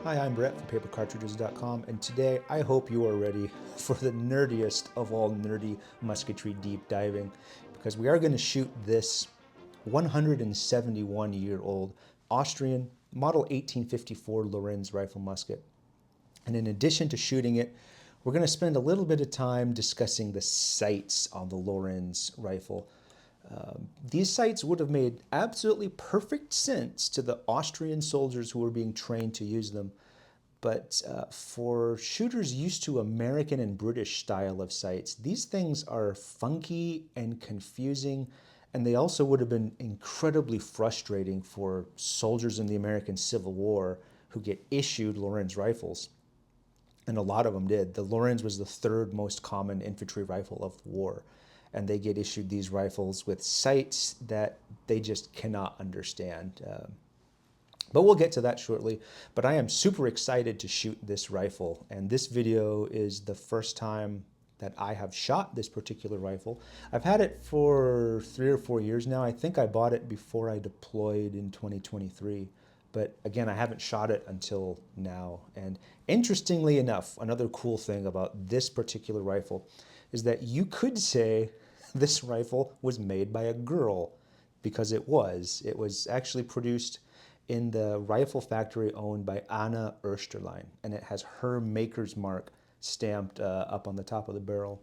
Hi, I'm Brett from papercartridges.com, and today I hope you are ready for the nerdiest of all nerdy musketry deep diving, because we are going to shoot this 171-year-old Austrian Model 1854 Lorenz rifle musket. And in addition to shooting it, we're going to spend a little bit of time discussing the sights on the Lorenz rifle. These sights would have made absolutely perfect sense to the Austrian soldiers who were being trained to use them. But for shooters used to American and British style of sights, these things are funky and confusing, and they also would have been incredibly frustrating for soldiers in the American Civil War who get issued Lorenz rifles. And a lot of them did. The Lorenz was the third most common infantry rifle of war. And they get issued these rifles with sights that they just cannot understand. But we'll get to that shortly. But I am super excited to shoot this rifle. And this video is the first time that I have shot this particular rifle. I've had it for 3 or 4 years now. I think I bought it before I deployed in 2023. But again, I haven't shot it until now. And interestingly enough, another cool thing about this particular rifle is that you could say this rifle was made by a girl, because it was. It was actually produced in the rifle factory owned by Anna Oesterlein, and it has her maker's mark stamped up on the top of the barrel.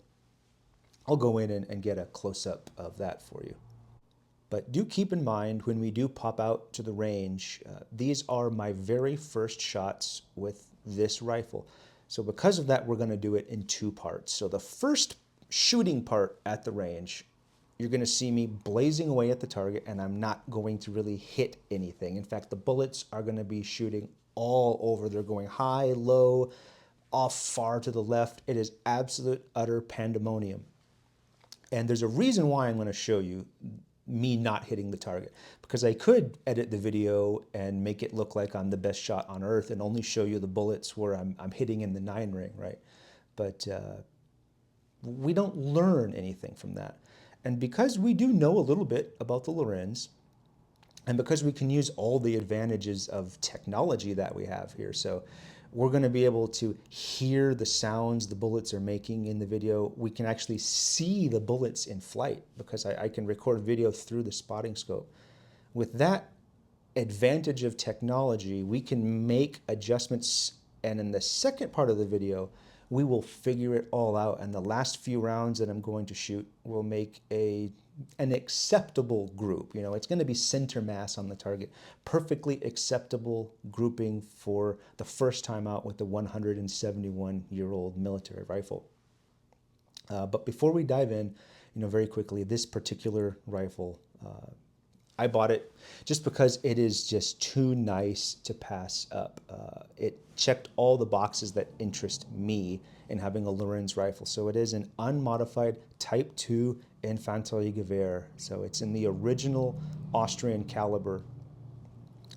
I'll go in and get a close-up of that for you. But do keep in mind, when we do pop out to the range, these are my very first shots with this rifle. So because of that, we're going to do it in 2 parts. So the first shooting part at the range, you're going to see me blazing away at the target, and I'm not going to really hit anything. In fact, the bullets are going to be shooting all over. They're going high, low, off far to the left. It is absolute, utter pandemonium. And there's a reason why I'm going to show you me not hitting the target, because I could edit the video and make it look like I'm the best shot on earth and only show you the bullets where I'm hitting in the 9 ring, right? But we don't learn anything from that. And because we do know a little bit about the Lorenz, and because we can use all the advantages of technology that we have here, so we're going to be able to hear the sounds the bullets are making in the video. We can actually see the bullets in flight, because I can record video through the spotting scope. With that advantage of technology, we can make adjustments, and in the second part of the video, we will figure it all out. And the last few rounds that I'm going to shoot will make an acceptable group. You know, it's going to be center mass on the target. Perfectly acceptable grouping for the first time out with the 171-year-old military rifle. But before we dive in, very quickly, this particular rifle, I bought it just because it is just too nice to pass up. It checked all the boxes that interest me in having a Lorenz rifle. So it is an unmodified Type 2 Infanteriegewehr. So it's in the original Austrian caliber,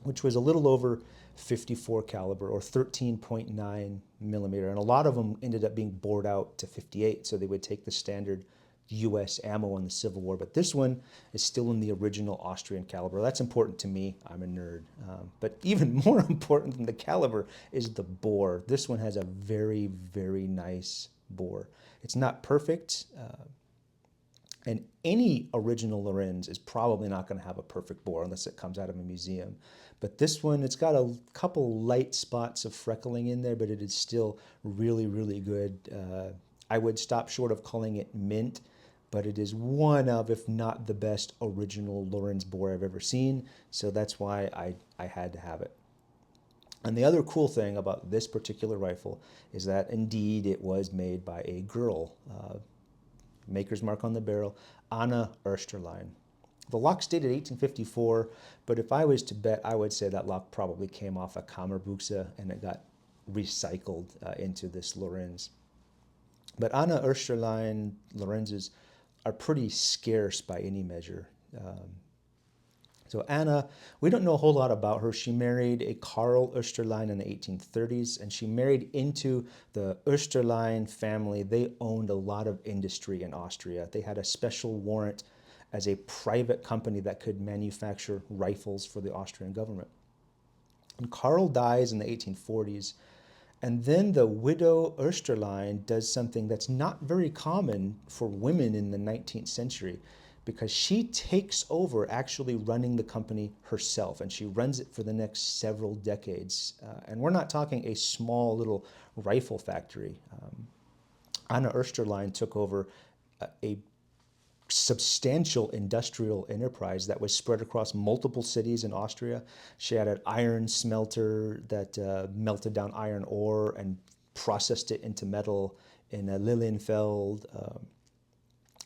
which was a little over 54 caliber or 13.9 millimeter. And a lot of them ended up being bored out to 58. So they would take the standard US ammo in the Civil War, but this one is still in the original Austrian caliber. That's important to me. I'm a nerd. But even more important than the caliber is the bore. This one has a very, very nice bore. It's not perfect, and any original Lorenz is probably not going to have a perfect bore unless it comes out of a museum. But this one, it's got a couple light spots of freckling in there, but it is still really, really good. I would stop short of calling it mint, but it is one of, if not the best, original Lorenz bore I've ever seen. So that's why I had to have it. And the other cool thing about this particular rifle is that indeed it was made by a girl. Maker's mark on the barrel, Anna Oesterlein. The lock's dated 1854, but if I was to bet, I would say that lock probably came off a Kammerbuchse and it got recycled into this Lorenz. But Anna Oesterlein Lorenzes are pretty scarce by any measure. So Anna, we don't know a whole lot about her. She married a Karl Oesterlein in the 1830s, and she married into the Oesterlein family. They owned a lot of industry in Austria. They had a special warrant as a private company that could manufacture rifles for the Austrian government. And Karl dies in the 1840s. And then the widow Oesterlein does something that's not very common for women in the 19th century, because she takes over actually running the company herself, and she runs it for the next several decades. And we're not talking a small little rifle factory. Anna Oesterlein took over a substantial industrial enterprise that was spread across multiple cities in Austria. She had an iron smelter that melted down iron ore and processed it into metal in Lilienfeld.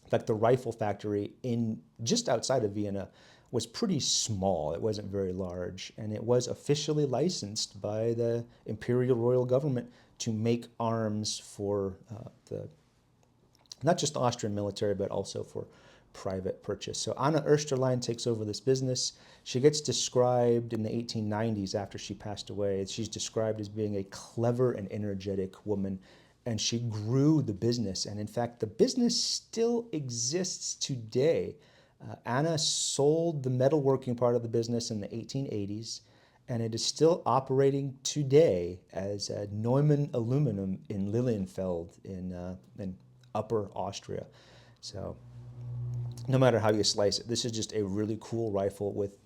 In fact, the rifle factory in just outside of Vienna was pretty small. It wasn't very large, and it was officially licensed by the imperial royal government to make arms for the not just the Austrian military, but also for private purchase. So Anna Oesterlein takes over this business. She gets described in the 1890s after she passed away. She's described as being a clever and energetic woman, and she grew the business. And in fact, the business still exists today. Anna sold the metalworking part of the business in the 1880s, and it is still operating today as Neumann Aluminum in Lilienfeld in Upper Austria. So no matter how you slice it, this is just a really cool rifle with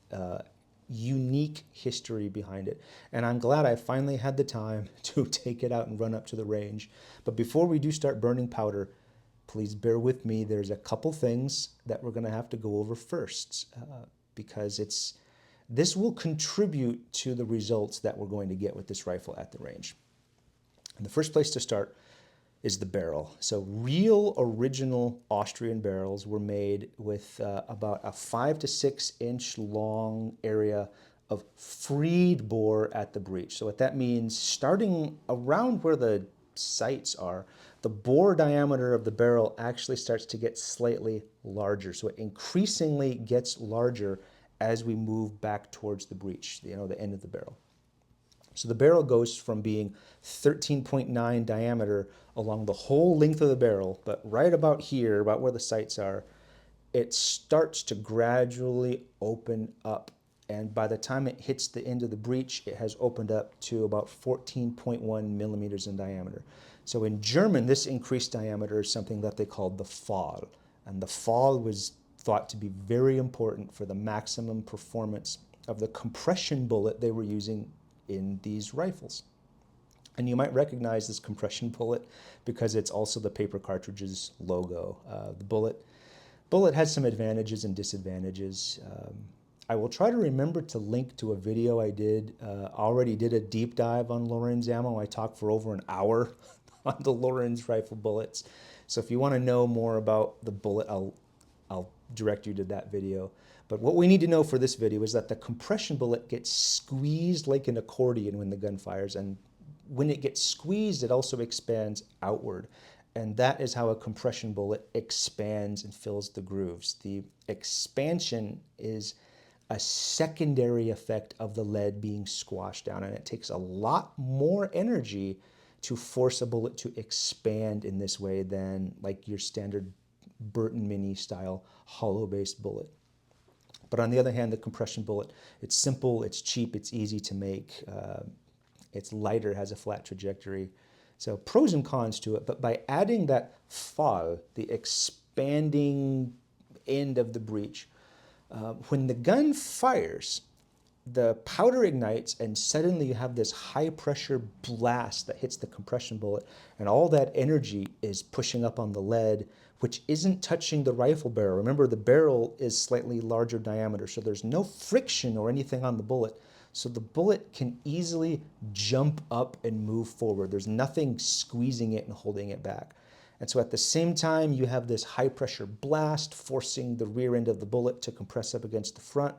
unique history behind it. And I'm glad I finally had the time to take it out and run up to the range. But before we do start burning powder, please bear with me. There's a couple things that we're going to have to go over first, because this will contribute to the results that we're going to get with this rifle at the range. And the first place to start is the barrel. So real original Austrian barrels were made with about a 5 to 6 inch long area of freed bore at the breech. So what that means, starting around where the sights are, the bore diameter of the barrel actually starts to get slightly larger. So it increasingly gets larger as we move back towards the breech, the end of the barrel. So the barrel goes from being 13.9 diameter along the whole length of the barrel, but right about here, about where the sights are, it starts to gradually open up. And by the time it hits the end of the breech, it has opened up to about 14.1 millimeters in diameter. So in German, this increased diameter is something that they called the Fall. And the Fall was thought to be very important for the maximum performance of the compression bullet they were using in these rifles. And you might recognize this compression bullet because it's also the paper cartridges logo. The bullet has some advantages and disadvantages. I will try to remember to link to a video I did. Already did a deep dive on Lorenz ammo. I talked for over an hour on the Lorenz rifle bullets. So if you want to know more about the bullet, I'll direct you to that video. But what we need to know for this video is that the compression bullet gets squeezed like an accordion when the gun fires, and when it gets squeezed, it also expands outward. And that is how a compression bullet expands and fills the grooves. The expansion is a secondary effect of the lead being squashed down, and it takes a lot more energy to force a bullet to expand in this way than like your standard Burton Mini style hollow-based bullet. But on the other hand, the compression bullet, it's simple, it's cheap, it's easy to make, it's lighter, has a flat trajectory. So pros and cons to it, but by adding that Fall, the expanding end of the breech, when the gun fires, the powder ignites and suddenly you have this high pressure blast that hits the compression bullet, and all that energy is pushing up on the lead, which isn't touching the rifle barrel. Remember, the barrel is slightly larger diameter, so there's no friction or anything on the bullet. So the bullet can easily jump up and move forward. There's nothing squeezing it and holding it back. And so at the same time, you have this high pressure blast forcing the rear end of the bullet to compress up against the front.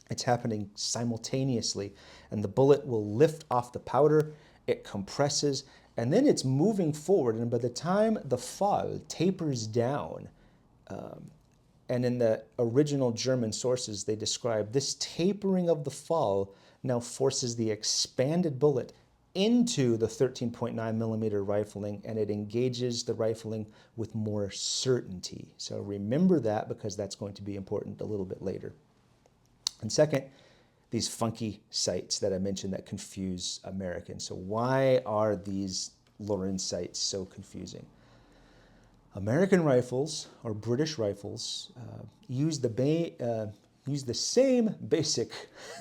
It's happening simultaneously, and the bullet will lift off the powder, it compresses, and then it's moving forward. And by the time the Fall tapers down, and in the original German sources, they describe this tapering of the Fall now forces the expanded bullet into the 13.9 millimeter rifling, and it engages the rifling with more certainty. So remember that, because that's going to be important a little bit later. And second, these funky sights that I mentioned that confuse Americans. So why are these Lorenz sights so confusing? American rifles or British rifles use the same basic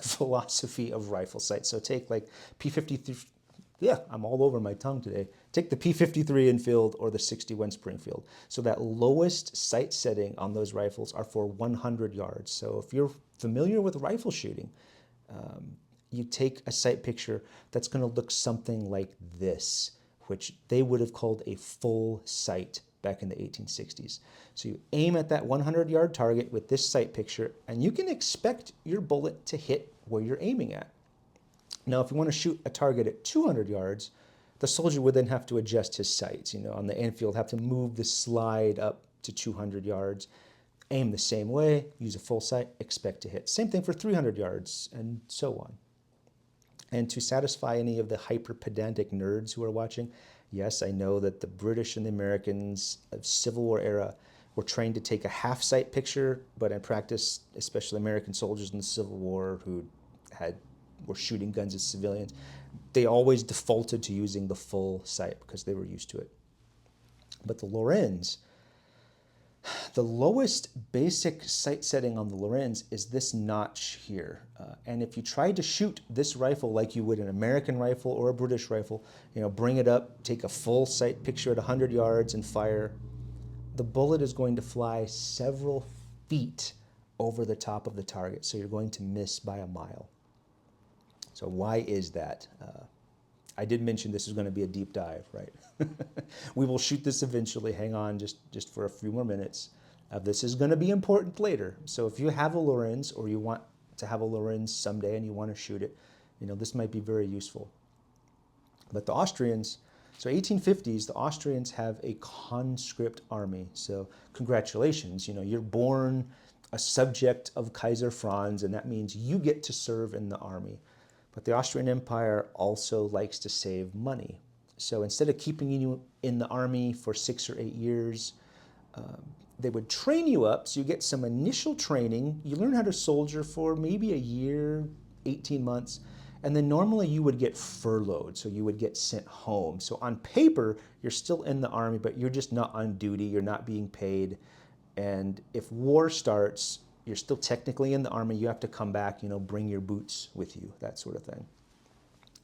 philosophy of rifle sights. So take like P53. Yeah, I'm all over my tongue today. Take the P53 Enfield or the 61 Springfield. So that lowest sight setting on those rifles are for 100 yards. So if you're familiar with rifle shooting, you take a sight picture that's going to look something like this, which they would have called a full sight back in the 1860s. So you aim at that 100-yard target with this sight picture, and you can expect your bullet to hit where you're aiming at. Now, if you want to shoot a target at 200 yards, the soldier would then have to adjust his sights. On the Enfield, have to move the slide up to 200 yards, aim the same way, use a full sight, expect to hit. Same thing for 300 yards, and so on. And to satisfy any of the hyper-pedantic nerds who are watching, yes, I know that the British and the Americans of Civil War era were trained to take a half-sight picture, but in practice, especially American soldiers in the Civil War who were shooting guns at civilians, they always defaulted to using the full sight because they were used to it. But the Lorenz, the lowest basic sight setting on the Lorenz is this notch here. And if you tried to shoot this rifle like you would an American rifle or a British rifle, bring it up, take a full sight picture at 100 yards and fire, the bullet is going to fly several feet over the top of the target. So you're going to miss by a mile. So why is that? I did mention this is going to be a deep dive, right? We will shoot this eventually. Hang on just for a few more minutes. This is going to be important later. So if you have a Lorenz or you want to have a Lorenz someday and you want to shoot it, this might be very useful. But the Austrians, so 1850s, the Austrians have a conscript army. So congratulations, you're born a subject of Kaiser Franz, and that means you get to serve in the army. But the Austrian Empire also likes to save money. So instead of keeping you in the army for 6 or 8 years, they would train you up. So you get some initial training. You learn how to soldier for maybe a year, 18 months. And then normally you would get furloughed. So you would get sent home. So on paper, you're still in the army, but you're just not on duty. You're not being paid. And if war starts, you're still technically in the army. You have to come back, bring your boots with you, that sort of thing.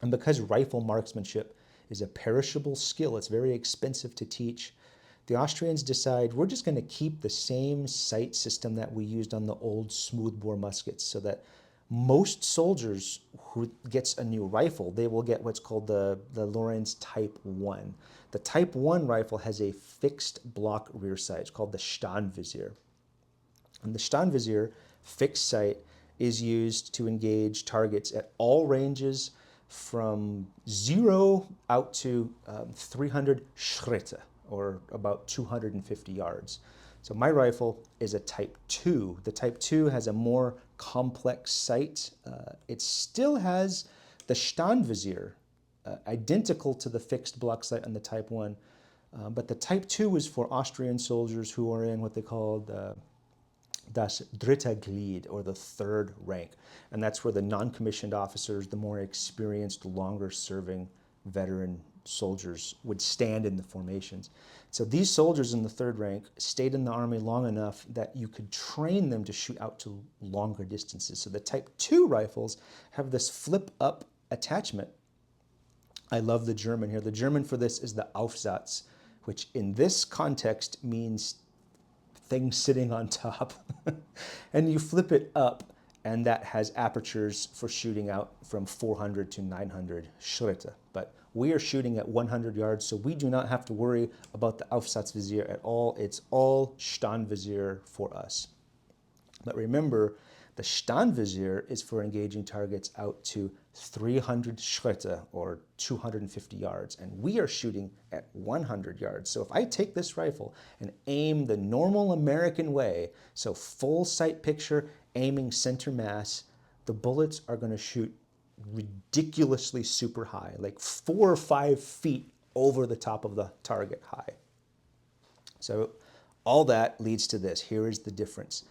And because rifle marksmanship is a perishable skill, it's very expensive to teach, the Austrians decide we're just going to keep the same sight system that we used on the old smoothbore muskets, so that most soldiers who gets a new rifle, they will get what's called the Lorenz Type 1. The Type 1 rifle has a fixed block rear sight. It's called the Standvisier. And the Standvisier fixed sight is used to engage targets at all ranges from 0 out to 300 Schritte, or about 250 yards. So my rifle is a Type 2. The Type 2 has a more complex sight. It still has the Standvisier, identical to the fixed block sight on the Type 1. But the Type 2 is for Austrian soldiers who are in what they call das dritte Glied, or the third rank. And that's where the non-commissioned officers, the more experienced, longer-serving veteran soldiers would stand in the formations. So these soldiers in the third rank stayed in the army long enough that you could train them to shoot out to longer distances. So the Type 2 rifles have this flip-up attachment. I love the German here. The German for this is the Aufsatz, which in this context means thing sitting on top. And you flip it up, and that has apertures for shooting out from 400 to 900 Schritte. But we are shooting at 100 yards, so we do not have to worry about the Aufsatzvisier at all. It's all Standvisier for us. But remember, the Standvisier is for engaging targets out to 300 Schritte, or 250 yards, and we are shooting at 100 yards. So if I take this rifle and aim the normal American way, so full sight picture, aiming center mass, the bullets are going to shoot ridiculously super high, like 4 or 5 feet over the top of the target high. So all that leads to this. Here is the difference.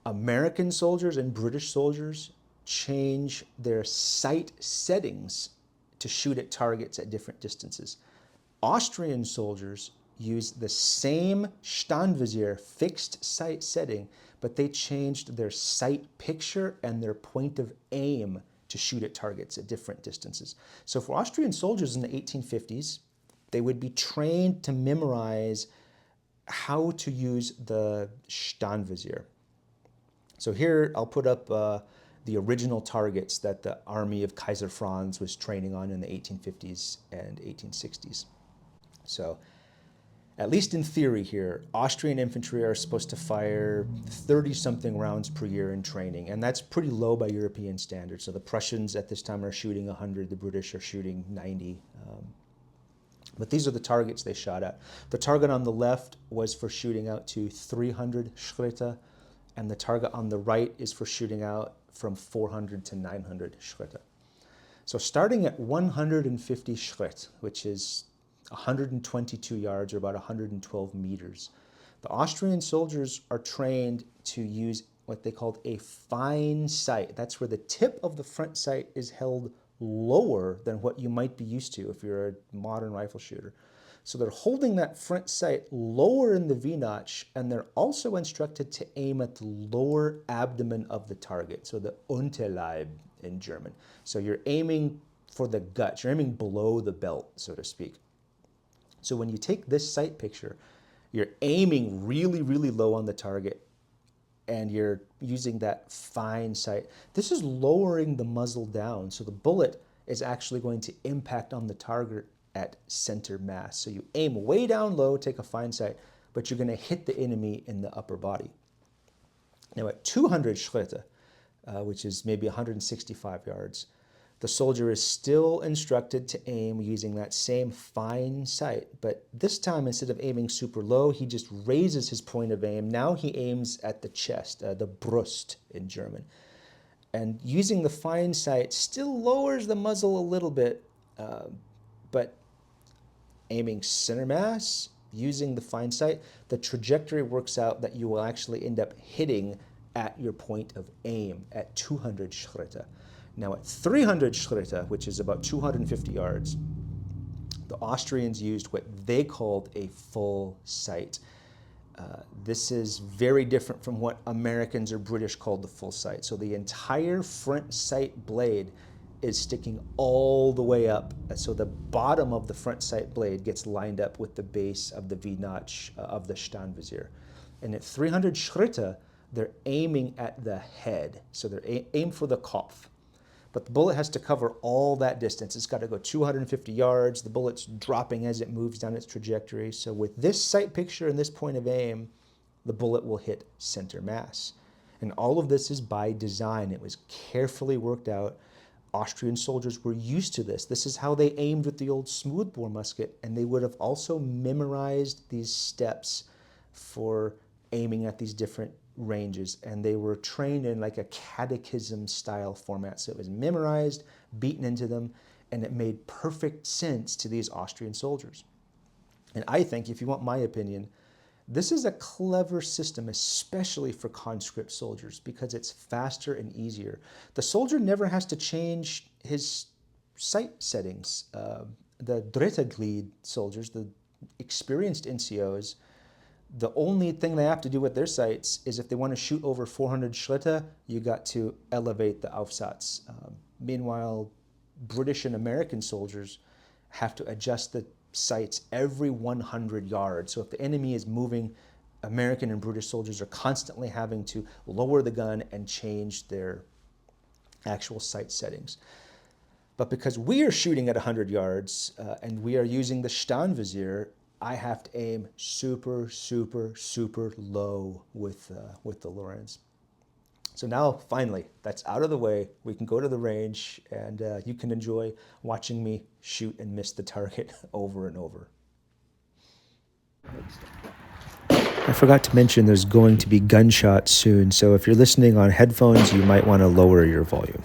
American soldiers and British soldiers change their sight settings to shoot at targets at different distances. Austrian soldiers use the same Standvisier fixed sight setting, but they changed their sight picture and their point of aim to shoot at targets at different distances. So for Austrian soldiers in the 1850s, they would be trained to memorize how to use the Standvisier. So here I'll put up the original targets that the army of Kaiser Franz was training on in the 1850s and 1860s. So at least in theory here, Austrian infantry are supposed to fire 30-something rounds per year in training, and that's pretty low by European standards. So the Prussians at this time are shooting 100, the British are shooting 90. But these are the targets they shot at. The target on the left was for shooting out to 300 Schritte, and the target on the right is for shooting out from 400 to 900 Schritte. So starting at 150 Schritt, which is 122 yards or about 112 meters, the Austrian soldiers are trained to use what they called a fine sight. That's where the tip of the front sight is held lower than what you might be used to if you're a modern rifle shooter. So they're holding that front sight lower in the V-notch, and they're also instructed to aim at the lower abdomen of the target, so the Unterleib in German. So you're aiming for the gut, you're aiming below the belt, so to speak. So when you take this sight picture, you're aiming really, really low on the target, and you're using that fine sight. This is lowering the muzzle down, so the bullet is actually going to impact on the target at center mass. So you aim way down low, take a fine sight, but you're going to hit the enemy in the upper body. Now at 200 Schritte, which is maybe 165 yards, the soldier is still instructed to aim using that same fine sight, but this time instead of aiming super low, he just raises his point of aim. Now he aims at the chest, the Brust in German. And using the fine sight still lowers the muzzle a little bit, but aiming center mass, using the fine sight, the trajectory works out that you will actually end up hitting at your point of aim at 200 Schritte. Now at 300 Schritte, which is about 250 yards, the Austrians used what they called a full sight. This is very different from what Americans or British called the full sight. So the entire front sight blade is sticking all the way up. So the bottom of the front sight blade gets lined up with the base of the V-notch of the Standvisier. And at 300 Schritte, they're aiming at the head. So they're aim for the Kopf. But the bullet has to cover all that distance. It's got to go 250 yards. The bullet's dropping as it moves down its trajectory. So with this sight picture and this point of aim, the bullet will hit center mass. And all of this is by design. It was carefully worked out. Austrian soldiers were used to this. This is how they aimed with the old smoothbore musket, and they would have also memorized these steps for aiming at these different ranges, and they were trained in like a catechism style format. So it was memorized, beaten into them, and it made perfect sense to these Austrian soldiers. And I think, if you want my opinion, this is a clever system, especially for conscript soldiers, because it's faster and easier. The soldier never has to change his sight settings. The Dritteglied soldiers, the experienced NCOs, the only thing they have to do with their sights is if they want to shoot over 400 Schritte, you got to elevate the Aufsatz. Meanwhile, British and American soldiers have to adjust the sights every 100 yards. So if the enemy is moving, American and British soldiers are constantly having to lower the gun and change their actual sight settings. But because we are shooting at 100 yards and we are using the Standvisier, I have to aim super, super, super low with the Lorenz. So now, finally, that's out of the way. We can go to the range, and you can enjoy watching me shoot and miss the target over and over. I forgot to mention there's going to be gunshots soon, so if you're listening on headphones, you might want to lower your volume.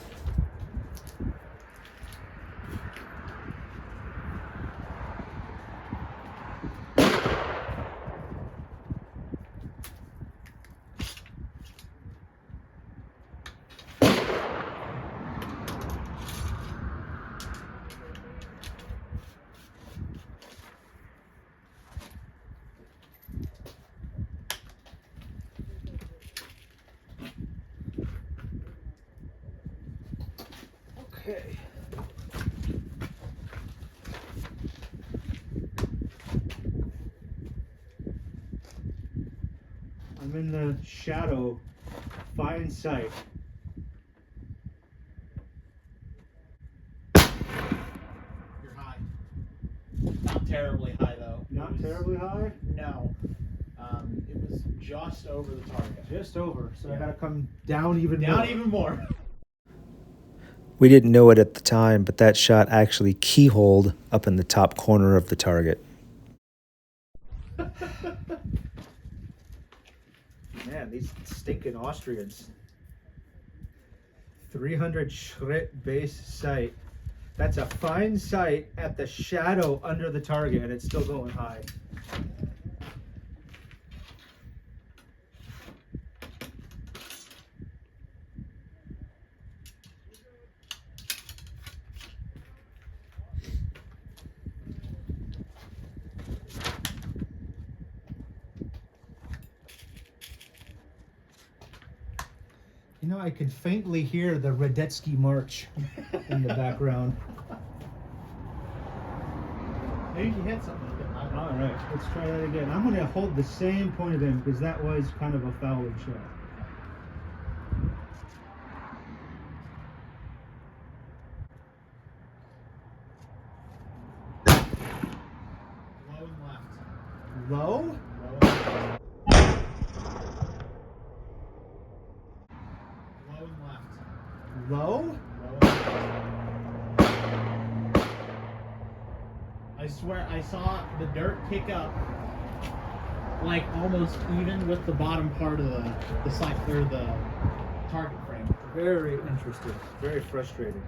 Okay. I'm in the shadow, fine sight. You're high. Not terribly high though. Not terribly high? No. It was just over the target. Just over, so Yeah. I gotta come down even more. Down even more. We didn't know it at the time, but that shot actually keyholed up in the top corner of the target. Man, these stinking Austrians. 300 Schritt base sight. That's a fine sight at the shadow under the target, and it's still going high. You know, I can faintly hear the Radetzky March in the background. Maybe you hit something. All right, let's try that again. I'm going to hold the same point of aim because that was kind of a fouled shot. Low and left. Low? Low and left. Low? I swear I saw the dirt kick up like almost even with the bottom part of the sight or the target frame. Very interesting. Very frustrating.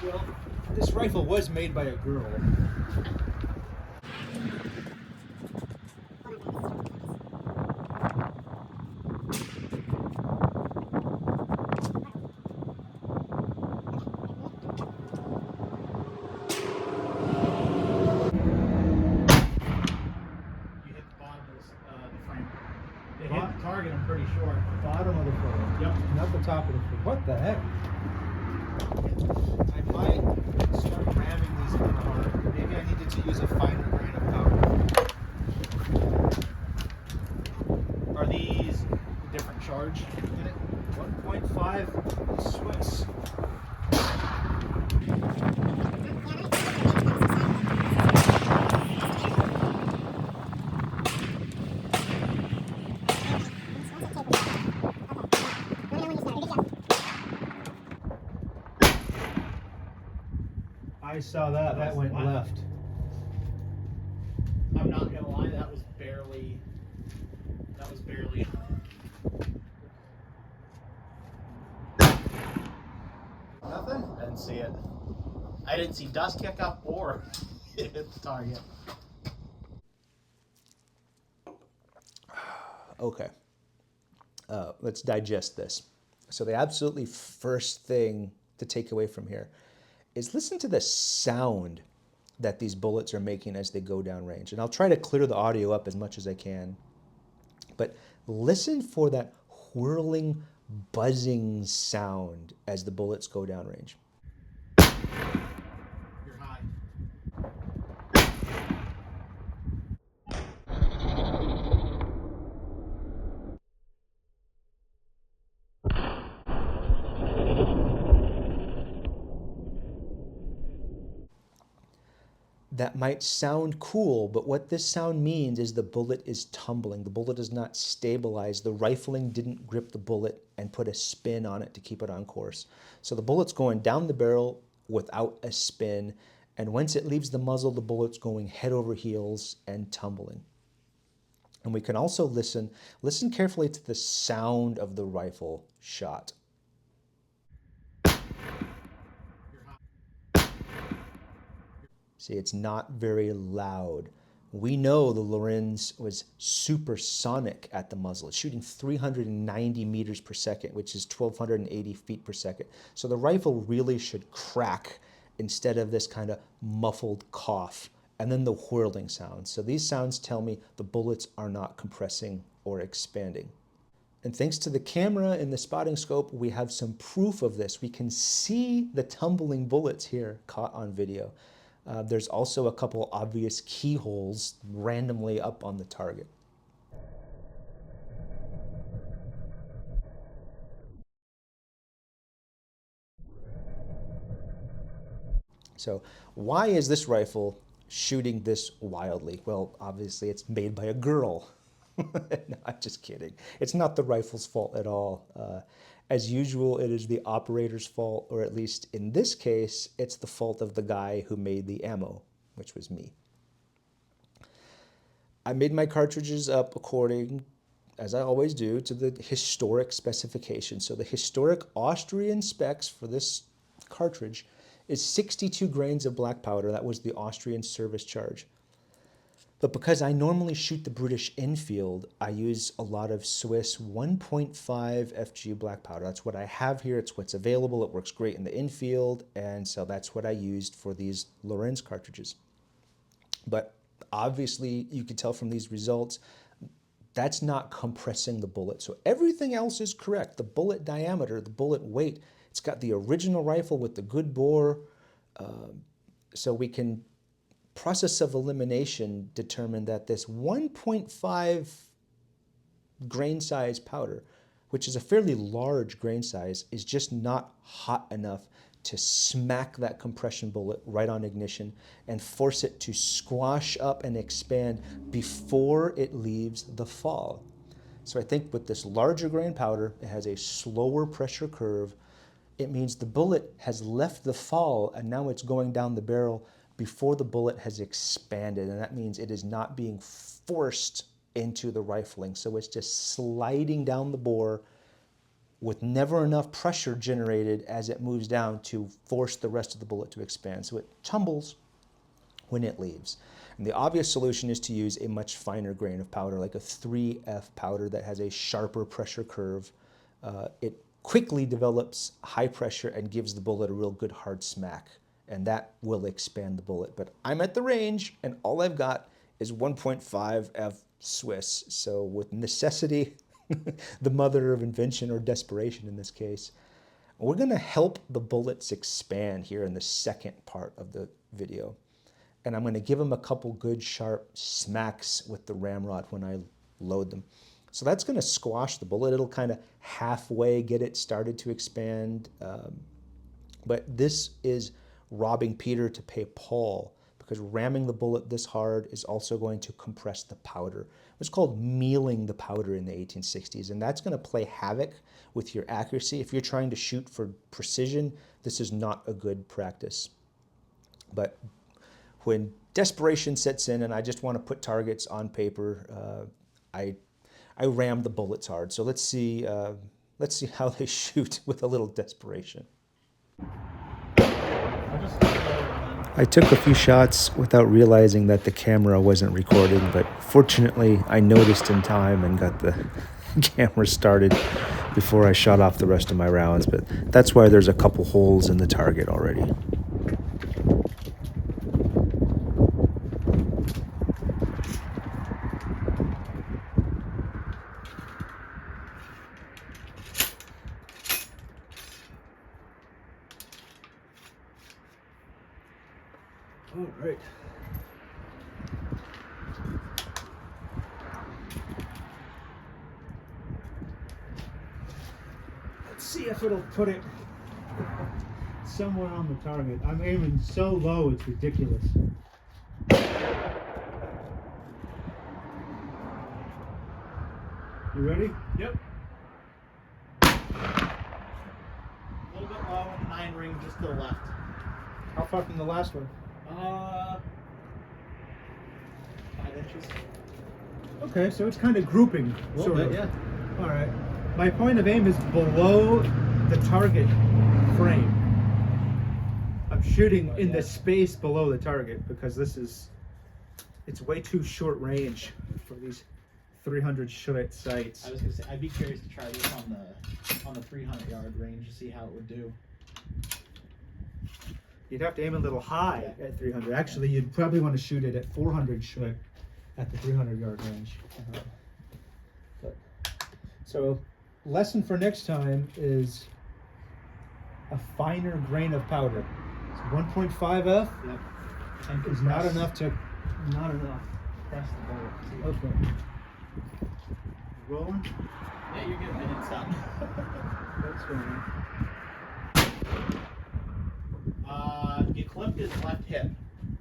Well, this rifle was made by a girl. You hit the bottom of the frame. It hit the target, I'm pretty sure. Bottom of the frame. Yep. Not the top of the frame. What the heck? I might start ramming these kind of hard. Maybe I needed to use a finer grain of powder. Are these a different charge in it? 1.5 Swiss. I saw that. That went left. I'm not gonna lie, that was barely. Nothing? I didn't see it. I didn't see dust kick up or it hit the target. Okay. Let's digest this. So the absolutely first thing to take away from here is listen to the sound that these bullets are making as they go down range. And I'll try to clear the audio up as much as I can. But listen for that whirling, buzzing sound as the bullets go down range. You're high. That might sound cool, but what this sound means is the bullet is tumbling. The bullet is not stabilized. The rifling didn't grip the bullet and put a spin on it to keep it on course. So the bullet's going down the barrel without a spin, and once it leaves the muzzle, the bullet's going head over heels and tumbling. And we can also listen carefully to the sound of the rifle shot. See, it's not very loud. We know the Lorenz was supersonic at the muzzle. It's shooting 390 meters per second, which is 1,280 feet per second. So the rifle really should crack instead of this kind of muffled cough, and then the whirling sound. So these sounds tell me the bullets are not compressing or expanding. And thanks to the camera and the spotting scope, we have some proof of this. We can see the tumbling bullets here caught on video. There's also a couple obvious keyholes randomly up on the target. So why is this rifle shooting this wildly? Well, obviously it's made by a girl. No, I'm just kidding. It's not the rifle's fault at all. As usual, it is the operator's fault, or at least in this case, it's the fault of the guy who made the ammo, which was me. I made my cartridges up according, as I always do, to the historic specifications. So the historic Austrian specs for this cartridge is 62 grains of black powder. That was the Austrian service charge. But because I normally shoot the British infield, I use a lot of Swiss 1.5 FG black powder. That's what I have here. It's what's available. It works great in the infield. And so that's what I used for these Lorenz cartridges. But obviously, you can tell from these results, that's not compressing the bullet. So everything else is correct. The bullet diameter, the bullet weight, it's got the original rifle with the good bore. So we can, process of elimination, determine that this 1.5 grain size powder, which is a fairly large grain size, is just not hot enough to smack that compression bullet right on ignition and force it to squash up and expand before it leaves the fall. So I think with this larger grain powder, it has a slower pressure curve. It means the bullet has left the fall and now it's going down the barrel before the bullet has expanded. And that means it is not being forced into the rifling. So it's just sliding down the bore with never enough pressure generated as it moves down to force the rest of the bullet to expand. So it tumbles when it leaves. And the obvious solution is to use a much finer grain of powder, like a 3F powder that has a sharper pressure curve. It quickly develops high pressure and gives the bullet a real good hard smack, and that will expand the bullet. But I'm at the range, and all I've got is 1.5 F Swiss. So with necessity, the mother of invention, or desperation in this case, we're gonna help the bullets expand here in the second part of the video. And I'm gonna give them a couple good sharp smacks with the ramrod when I load them. So that's gonna squash the bullet. It'll kind of halfway get it started to expand. But this is robbing Peter to pay Paul, because ramming the bullet this hard is also going to compress the powder. It's called mealing the powder in the 1860s, and that's going to play havoc with your accuracy. If you're trying to shoot for precision, this is not a good practice. But when desperation sets in and I just want to put targets on paper, I ram the bullets hard. So let's see how they shoot with a little desperation. I took a few shots without realizing that the camera wasn't recording, but fortunately I noticed in time and got the camera started before I shot off the rest of my rounds. But that's why there's a couple holes in the target already. All right. Let's see if it'll put it somewhere on the target. I'm aiming so low, it's ridiculous. You ready? Yep. A little bit low, 9 ring just to the left. How far from the last one? 5 inches. Okay, so it's kind of grouping, A little bit, yeah. All right. My point of aim is below the target frame. I'm shooting in the space below the target because it's way too short range for these 300 shot sights. I was gonna say, I'd be curious to try this on the 300-yard range to see how it would do. You'd have to aim a little high at 300. Actually, you'd probably want to shoot it at 400 Schritt at the 300-yard range. But, so, lesson for next time is a finer grain of powder. So 1.5F Yep. and is not enough to. Not enough. Press the bullet. Okay. Rolling. Yeah, you're good. Minutes done. That's going. You clipped his left hip.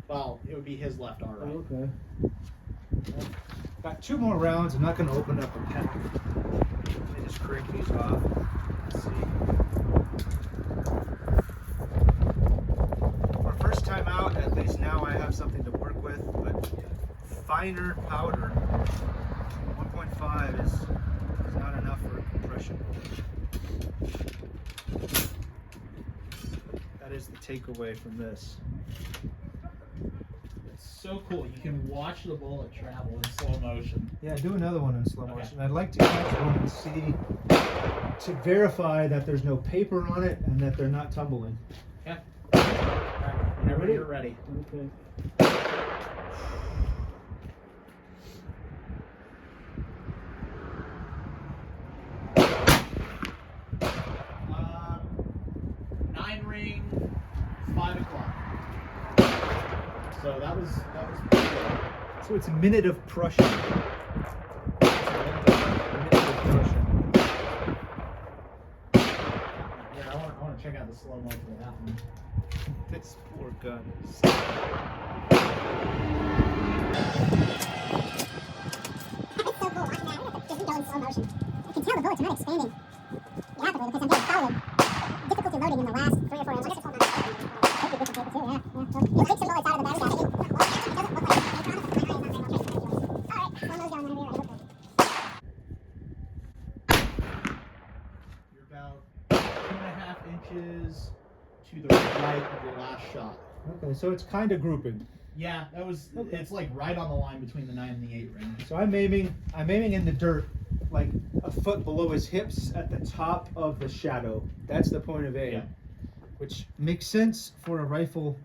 Well, it would be his left arm, right? Okay. Got 2 more rounds. I'm not going to open up a pack. Let me just crank these off. Let's see. For first time out, at least now I have something to work with, but finer powder. 1.5 is not enough for compression. That is the takeaway from this. It's so cool. You can watch the bullet travel in slow motion. Yeah, do another one in slow Okay. motion. I'd like to catch one and see, to verify that there's no paper on it and that they're not tumbling. Okay. All right. Whenever Ready? you're ready. Okay. 9 ring, 5 o'clock. So that was pretty good. So it's a minute of Prussian. A minute of Prussian. Yeah, I want to check out the slow mo for that one. This poor gun. It's so cool watching that. It doesn't go in slow motion. I can tell the bullets are not expanding rapidly because I'm getting solid. Difficulty loading in the last 3 or 4 inches. Hope you get the paper too, yeah. You take some bullets out of the battery casket. It doesn't look like it. Alright, slow mo's going whenever you're ready. You're about 2.5 inches to the right of your last shot. Okay, so it's kind of grouping. Yeah, that was. Okay. It's like right on the line between the 9 and the 8 ring. So I'm aiming in the dirt, like a foot below his hips at the top of the shadow. That's the point of aim. Yeah. Which makes sense for a rifle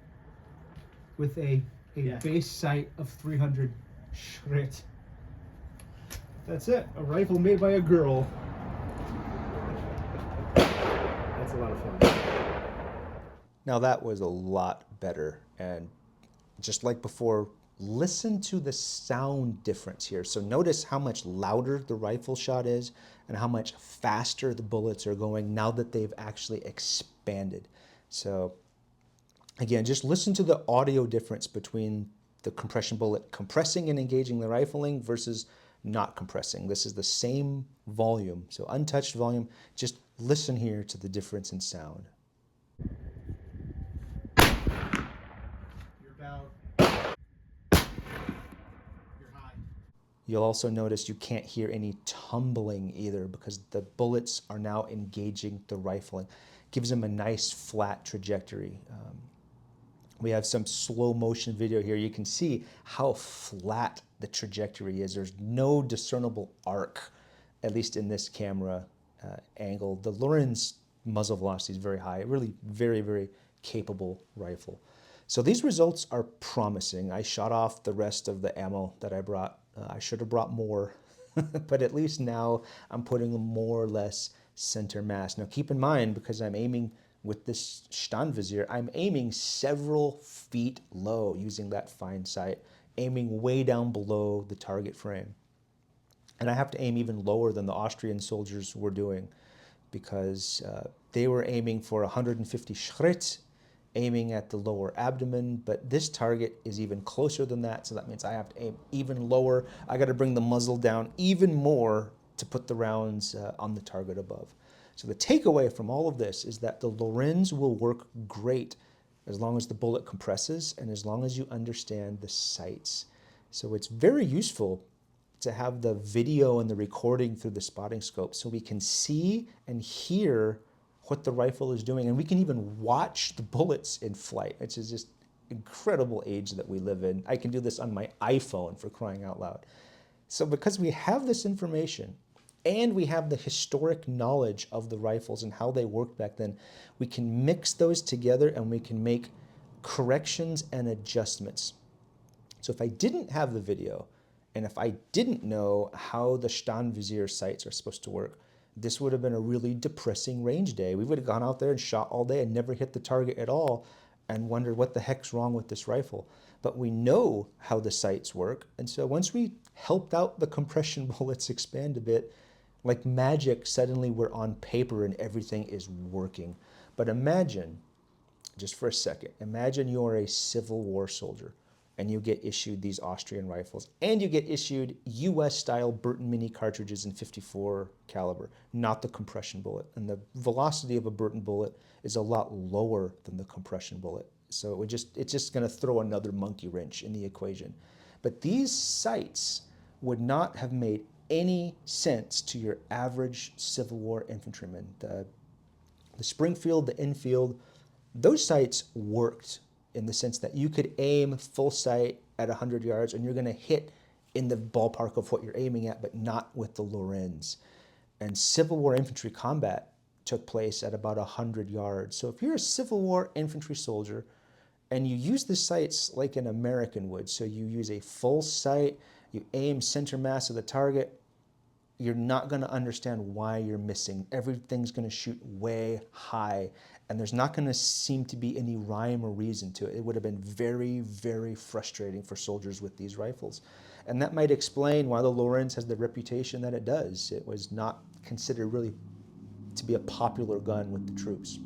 with a Yeah. base sight of 300 Schritt. That's it. A rifle made by a girl. That's a lot of fun. Now that was a lot better, and just like before, listen to the sound difference here. So notice how much louder the rifle shot is and how much faster the bullets are going now that they've actually expanded. So again, just listen to the audio difference between the compression bullet compressing and engaging the rifling versus not compressing. This is the same volume, so untouched volume. Just listen here to the difference in sound. You're about. You're high. You'll also notice you can't hear any tumbling either because the bullets are now engaging the rifling. Gives them a nice flat trajectory. We have some slow motion video here. You can see how flat the trajectory is. There's no discernible arc, at least in this camera angle. The Lorenz muzzle velocity is very high. Really very, very capable rifle. So these results are promising. I shot off the rest of the ammo that I brought. I should have brought more, but at least now I'm putting a more or less center mass. Now keep in mind, because I'm aiming with this Standvisier, I'm aiming several feet low using that fine sight, aiming way down below the target frame. And I have to aim even lower than the Austrian soldiers were doing because they were aiming for 150 Schritt, aiming at the lower abdomen, but this target is even closer than that, so that means I have to aim even lower. I got to bring the muzzle down even more to put the rounds on the target above. So the takeaway from all of this is that the Lorenz will work great as long as the bullet compresses and as long as you understand the sights. So it's very useful to have the video and the recording through the spotting scope so we can see and hear what the rifle is doing, and we can even watch the bullets in flight, which is just incredible age that we live in. I can do this on my iPhone, for crying out loud. So because we have this information and we have the historic knowledge of the rifles and how they worked back then, we can mix those together and we can make corrections and adjustments. So if I didn't have the video, and if I didn't know how the Standvisier sights are supposed to work, this would have been a really depressing range day. We would have gone out there and shot all day and never hit the target at all and wondered what the heck's wrong with this rifle. But we know how the sights work, and so once we helped out the compression bullets expand a bit, like magic, suddenly we're on paper and everything is working. But imagine, just for a second, imagine you're a Civil War soldier and you get issued these Austrian rifles, and you get issued US-style Burton Mini cartridges in 54 caliber, not the compression bullet. And the velocity of a Burton bullet is a lot lower than the compression bullet. So it's just gonna throw another monkey wrench in the equation. But these sights would not have made any sense to your average Civil War infantryman. The Springfield, the Enfield, those sights worked in the sense that you could aim full sight at 100 yards and you're going to hit in the ballpark of what you're aiming at, but not with the Lorenz. And Civil War infantry combat took place at about 100 yards. So if you're a Civil War infantry soldier and you use the sights like an American would, so you use a full sight, you aim center mass of the target, you're not going to understand why you're missing. Everything's going to shoot way high, and there's not going to seem to be any rhyme or reason to it. It would have been very, very frustrating for soldiers with these rifles. And that might explain why the Lorenz has the reputation that it does. It was not considered really to be a popular gun with the troops.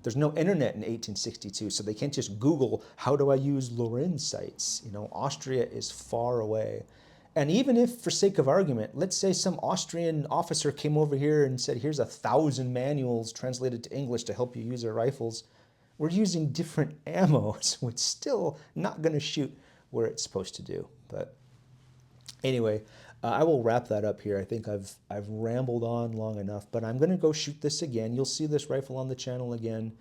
There's no internet in 1862, so they can't just Google, how do I use Lorenz sights? You know, Austria is far away. And even if, for sake of argument, let's say some Austrian officer came over here and said, here's 1,000 manuals translated to English to help you use our rifles, we're using different ammo, so it's still not going to shoot where it's supposed to do. But anyway, I will wrap that up here. I think I've rambled on long enough, but I'm going to go shoot this again. You'll see this rifle on the channel again.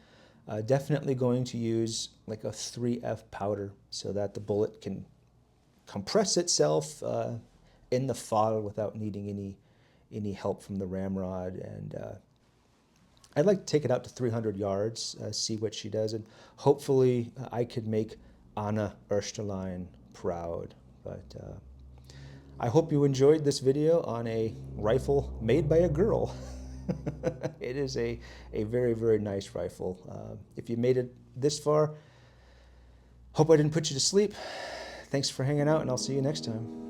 Definitely going to use like a 3F powder so that the bullet can compress itself in the fodder without needing any help from the ramrod. And I'd like to take it out to 300 yards, see what she does, and hopefully I could make Anna Ersterlein proud. But I hope you enjoyed this video on a rifle made by a girl. It is a very, very nice rifle. If you made it this far, hope I didn't put you to sleep. Thanks for hanging out, and I'll see you next time.